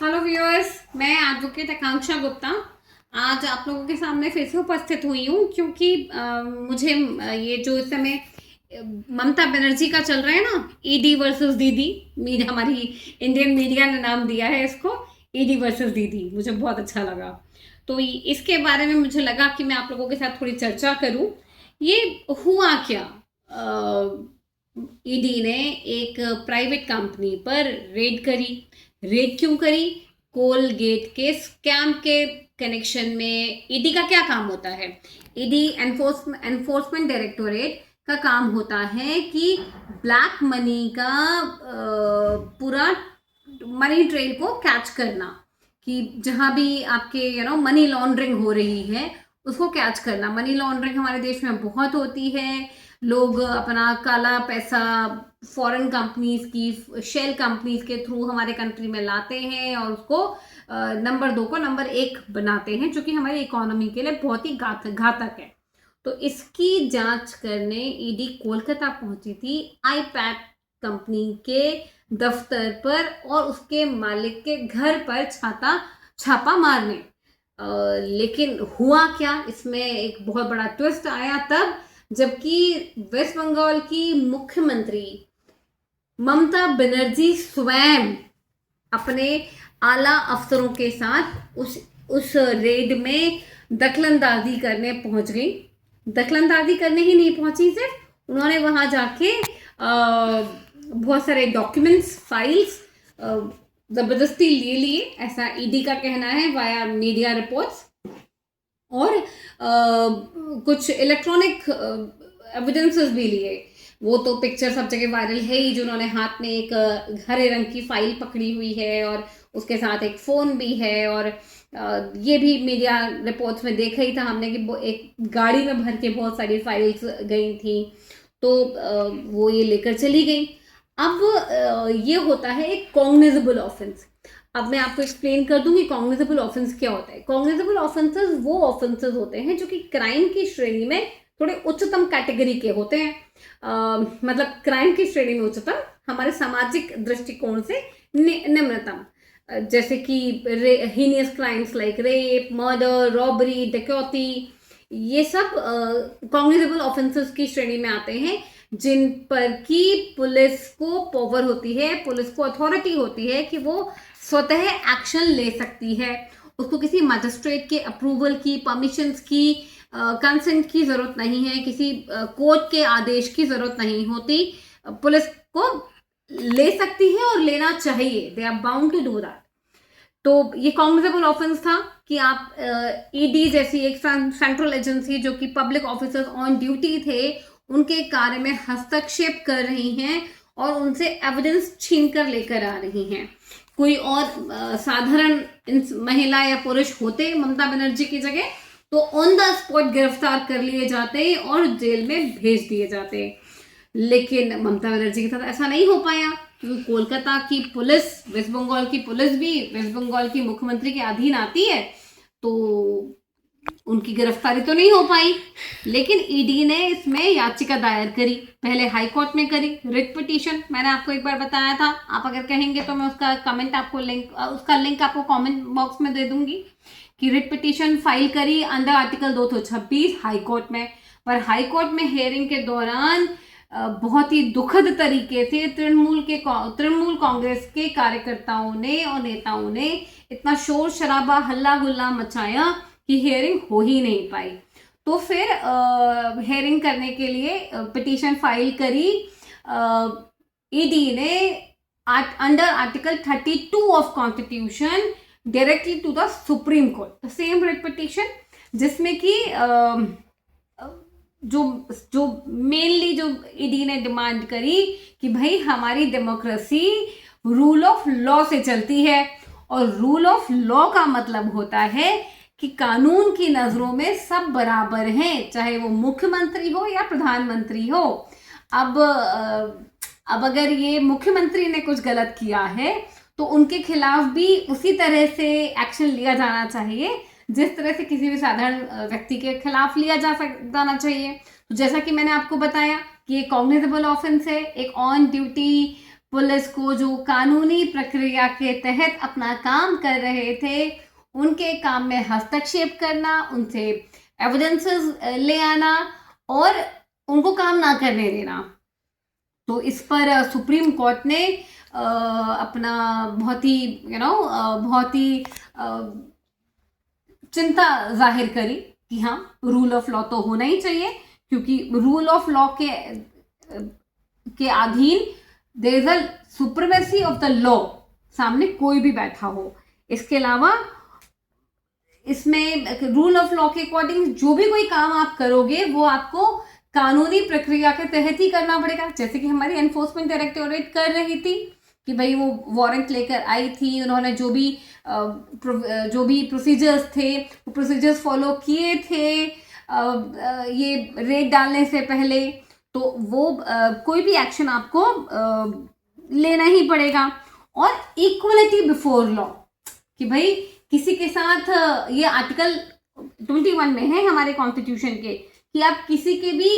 Hello viewers, मैं advocate आकांक्षा गुप्ता आज आप लोगों के सामने फिर से उपस्थित हुई हूँ क्योंकि मुझे ये जो इस समय ममता बनर्जी का चल रहा है ना, ईडी वर्सेस दीदी। मीडिया, हमारी इंडियन मीडिया ने नाम दिया है इसको ईडी वर्सेस दीदी। मुझे बहुत अच्छा लगा, तो इसके बारे में मुझे लगा कि मैं आप लोगों के साथ थोड़ी चर्चा करूँ। ये हुआ क्या? ईडी ने एक प्राइवेट कंपनी पर रेड करी। रेड क्यों करी? कोलगेट के स्कैम के कनेक्शन में ईडी का क्या काम होता है? ईडी एनफोर्समेंट डायरेक्टोरेट का काम होता है कि ब्लैक मनी का पूरा मनी ट्रेल को कैच करना, कि जहां भी आपके मनी लॉन्ड्रिंग हो रही है उसको कैच करना। मनी लॉन्ड्रिंग हमारे देश में बहुत होती है। लोग अपना काला पैसा फॉरेन कंपनीज की, शेल कंपनीज के थ्रू हमारे कंट्री में लाते हैं और उसको नंबर 2 को नंबर 1 बनाते हैं, जो कि हमारी इकोनॉमी के लिए बहुत ही घातक है। तो इसकी जांच करने ईडी कोलकाता पहुंची थी, आईपैक कंपनी के दफ्तर पर और उसके मालिक के घर पर छापा मारने। लेकिन हुआ क्या? इसमें एक बहुत बड़ा ट्विस्ट आया तब जबकि वेस्ट बंगाल की मुख्यमंत्री ममता बनर्जी स्वयं अपने आला अफसरों के साथ उस रेड में दखलंदाजी करने पहुंच गई। दखलंदाजी करने ही नहीं पहुंची, सिर्फ उन्होंने वहां जाके बहुत सारे डॉक्यूमेंट्स, फाइल्स जबरदस्ती ले लिए, ऐसा ईडी का कहना है वाया मीडिया रिपोर्ट्स। और कुछ इलेक्ट्रॉनिक एविडेंसेस भी लिए। वो तो पिक्चर सब जगह वायरल है ही, जो उन्होंने हाथ में एक हरे रंग की फाइल पकड़ी हुई है और उसके साथ एक फ़ोन भी है। और ये भी मीडिया रिपोर्ट्स में देखा ही था हमने कि एक गाड़ी में भर के बहुत सारी फाइल्स गई थी, तो वो ये लेकर चली गई। अब ये होता है एक कॉग्निजेबल ऑफेंस। अब मैं आपको एक्सप्लेन कर दूंगी कॉग्निजेबल ऑफेंस क्या होता है। कॉग्निजेबल ऑफेंसेस वो ऑफेंसेस होते हैं जो कि क्राइम की श्रेणी में थोड़े उच्चतम कैटेगरी के होते हैं। मतलब क्राइम की श्रेणी में उच्चतम, हमारे सामाजिक दृष्टिकोण से निम्नतम। जैसे कि heinous crimes like rape, murder, robbery, डकैती, ये सब कॉग्निजेबल ऑफेंसेस की श्रेणी में आते हैं, जिन पर की पुलिस को पावर होती है, पुलिस को अथॉरिटी होती है कि वो स्वतः एक्शन ले सकती है। उसको किसी मजिस्ट्रेट के अप्रूवल की, परमिशंस की, कंसेंट की जरूरत नहीं है, किसी कोर्ट के आदेश की जरूरत नहीं होती। पुलिस को ले सकती है और लेना चाहिए, they are bound to do that. तो ये कॉग्निजेबल ऑफेंस था कि आप ईडी जैसी एक सेंट्रल एजेंसी जो कि पब्लिक ऑफिसर्स ऑन ड्यूटी थे, उनके कार्य में हस्तक्षेप कर रही हैं और उनसे एविडेंस छीन कर लेकर आ रही हैं। कोई और साधारण महिला या पुरुष होते ममता बनर्जी की जगह, तो ऑन द स्पॉट गिरफ्तार कर लिए जाते और जेल में भेज दिए जाते। लेकिन ममता बनर्जी के साथ ऐसा नहीं हो पाया, क्योंकि कोलकाता की पुलिस, वेस्ट बंगाल की पुलिस भी वेस्ट बंगाल की मुख्यमंत्री के अधीन आती है, तो उनकी गिरफ्तारी तो नहीं हो पाई। लेकिन ईडी ने इसमें याचिका दायर करी, पहले हाई कोर्ट में करी, रिट पिटीशन। मैंने आपको एक बार बताया था, आप अगर कहेंगे तो मैं उसका कमेंट आपको उसका लिंक आपको कमेंट बॉक्स में दे दूंगी, कि रिट पिटीशन फाइल करी अंडर आर्टिकल 226 हाई कोर्ट में। पर हाई कोर्ट में हियरिंग के दौरान बहुत ही दुखद तरीके से तृणमूल कांग्रेस के कार्यकर्ताओं ने और नेताओं ने इतना शोर शराबा, हल्ला गुल्ला मचाया कि हियरिंग हो ही नहीं पाई। तो फिर हियरिंग करने के लिए पिटीशन फाइल करी ईडी ने under article 32 of constitution directly to the supreme court, the same writ petition, जिसमें कि जो मेनली जो ईडी ने डिमांड करी कि भाई हमारी डेमोक्रेसी रूल ऑफ लॉ से चलती है, और रूल ऑफ लॉ का मतलब होता है कि कानून की नजरों में सब बराबर हैं, चाहे वो मुख्यमंत्री हो या प्रधानमंत्री हो। अब अगर ये मुख्यमंत्री ने कुछ गलत किया है तो उनके खिलाफ भी उसी तरह से एक्शन लिया जाना चाहिए जिस तरह से किसी भी साधारण व्यक्ति के खिलाफ लिया जाना चाहिए। तो जैसा कि मैंने आपको बताया कि ये कॉग्निजेबल ऑफेंस है, एक ऑन ड्यूटी पुलिस को जो कानूनी प्रक्रिया के तहत अपना काम कर रहे थे उनके काम में हस्तक्षेप करना, उनसे एविडेंसेस ले आना और उनको काम ना करने देना। तो इस पर सुप्रीम कोर्ट ने अपना बहुत ही बहुत ही चिंता जाहिर करी कि हाँ, रूल ऑफ लॉ तो होना ही चाहिए, क्योंकि रूल ऑफ लॉ के अधीन there is a supremacy of the law, सामने कोई भी बैठा हो। इसके अलावा इसमें रूल ऑफ लॉ के अकॉर्डिंग जो भी कोई काम आप करोगे वो आपको कानूनी प्रक्रिया के तहत ही करना पड़ेगा। जैसे कि हमारी एनफोर्समेंट डायरेक्टोरेट कर रही थी कि भाई वो वारंट लेकर आई थी, उन्होंने जो भी प्रोसीजर्स थे वो प्रोसीजर्स फॉलो किए थे ये रेड डालने से पहले, तो वो कोई भी एक्शन आपको लेना ही पड़ेगा। और इक्वलिटी बिफोर लॉ, कि भाई किसी के साथ, ये आर्टिकल 21 में है हमारे कॉन्स्टिट्यूशन के, कि आप किसी के भी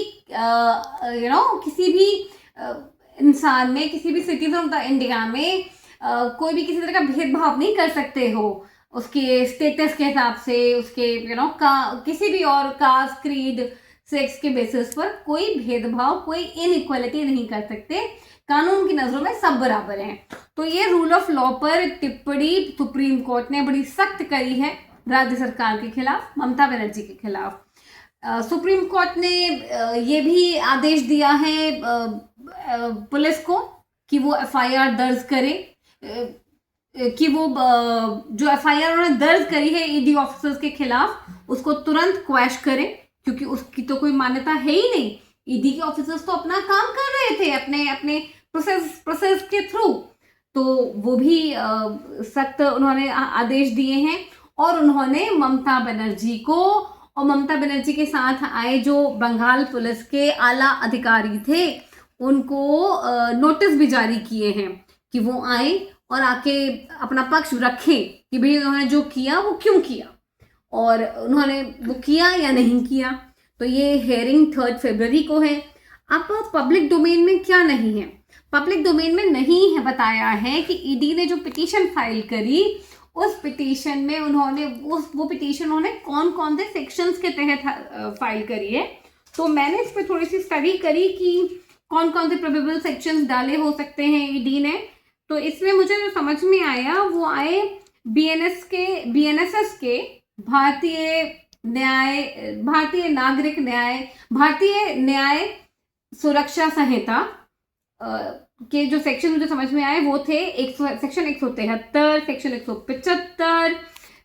किसी भी इंसान में, किसी भी सिटीजन ऑफ द इंडिया में कोई भी किसी तरह का भेदभाव नहीं कर सकते हो उसके स्टेटस के हिसाब से, उसके किसी भी और कास्ट, क्रीड, सेक्स के बेसिस पर कोई भेदभाव, कोई इनइक्वालिटी नहीं कर सकते। कानून की नजरों में सब बराबर हैं। तो ये रूल ऑफ लॉ पर टिप्पणी सुप्रीम कोर्ट ने बड़ी सख्त करी है राज्य सरकार के खिलाफ, ममता बनर्जी के खिलाफ। सुप्रीम कोर्ट ने ये भी आदेश दिया है पुलिस को कि वो एफआईआर दर्ज करे, कि वो जो एफआईआर उन्होंने दर्ज करी है ईडी ऑफिसर्स के खिलाफ उसको तुरंत क्वैश करें, क्योंकि उसकी तो कोई मान्यता है ही नहीं। ईडी के ऑफिसर्स तो अपना काम कर रहे थे अपने प्रोसेस के थ्रू, तो वो भी सख्त उन्होंने आदेश दिए हैं। और उन्होंने ममता बनर्जी को और ममता बनर्जी के साथ आए जो बंगाल पुलिस के आला अधिकारी थे उनको नोटिस भी जारी किए हैं कि वो आए और आके अपना पक्ष रखें कि भाई उन्होंने जो किया वो क्यों किया और उन्होंने वो किया या नहीं किया। तो ये हेयरिंग 3 फरवरी को है। अब पब्लिक डोमेन में क्या नहीं है, पब्लिक डोमेन में नहीं है बताया है कि ईडी ने जो पिटीशन फाइल करी उस पिटीशन में उन्होंने वो पिटीशन उन्होंने कौन कौन से सेक्शंस के तहत फाइल करी है। तो मैंने इस पर थोड़ी सी स्टडी करी कि कौन कौन से प्रोबेबल सेक्शंस डाले हो सकते हैं ईडी ने। तो इसमें मुझे जो समझ में आया वो आए बीएनएसएस के भारतीय न्याय सुरक्षा संहिता के जो सेक्शन मुझे समझ में आए वो थे सेक्शन 173, सेक्शन 175,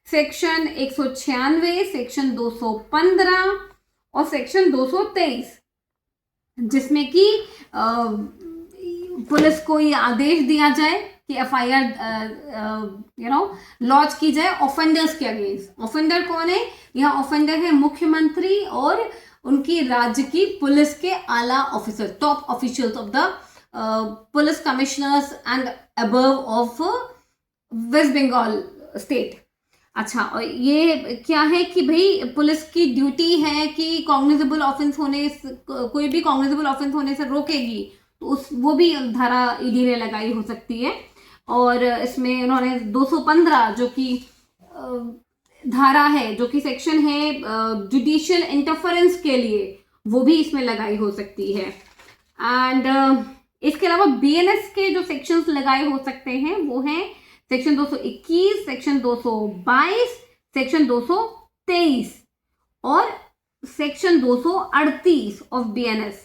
सेक्शन 196, सेक्शन 215 और सेक्शन 223, जिसमें कि पुलिस को ये आदेश दिया जाए कि एफआईआर लॉन्च की जाए ऑफेंडर्स के अगेंस्ट। ऑफेंडर कौन है? यहाँ ऑफेंडर है मुख्यमंत्री और उनकी राज्य की पुलिस के आला officer, top officials of the police commissioners and above of West Bengal state. अच्छा, और ये क्या है कि भाई पुलिस की ड्यूटी है कि कॉग्निजेबल ऑफेंस होने, कोई भी कॉग्निजेबल ऑफेंस होने से रोकेगी, तो वो भी धारा ईडी ने लगाई हो सकती है। और इसमें उन्होंने 215 जो कि धारा है, जो कि सेक्शन है जुडिशियल इंटरफेरेंस के लिए, वो भी इसमें लगाई हो सकती है। एंड इसके अलावा बीएनएस के जो सेक्शंस लगाए हो सकते हैं वो हैं सेक्शन 221, सेक्शन 222, सेक्शन 223 और section 238 of BNS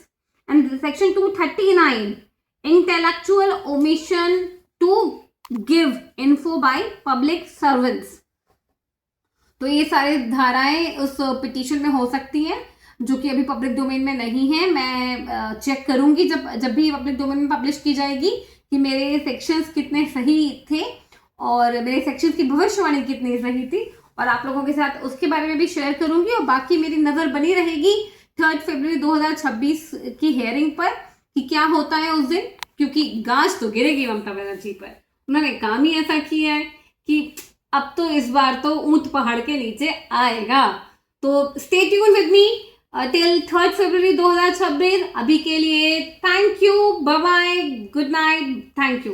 and section 239 intellectual omission to give info by public servants. तो ये सारी धाराएं उस पिटीशन में हो सकती हैं जो कि अभी पब्लिक डोमेन में नहीं है। मैं चेक करूंगी जब भी पब्लिक डोमेन में पब्लिश की जाएगी कि मेरे सेक्शंस कितने सही थे और मेरे सेक्शंस की भविष्यवाणी कितनी सही थी, और आप लोगों के साथ उसके बारे में भी शेयर करूंगी। और बाकी मेरी नज़र बनी रहेगी 3 फरवरी 2026 की हेयरिंग पर कि क्या होता है उस दिन, क्योंकि गाज तो गिरेगी ममता बनर्जी पर। उन्होंने काम ही ऐसा किया है कि अब तो इस बार तो ऊंट पहाड़ के नीचे आएगा। तो stay tune with me till 3 February 2026। अभी के लिए thank you, bye bye, good night, thank you.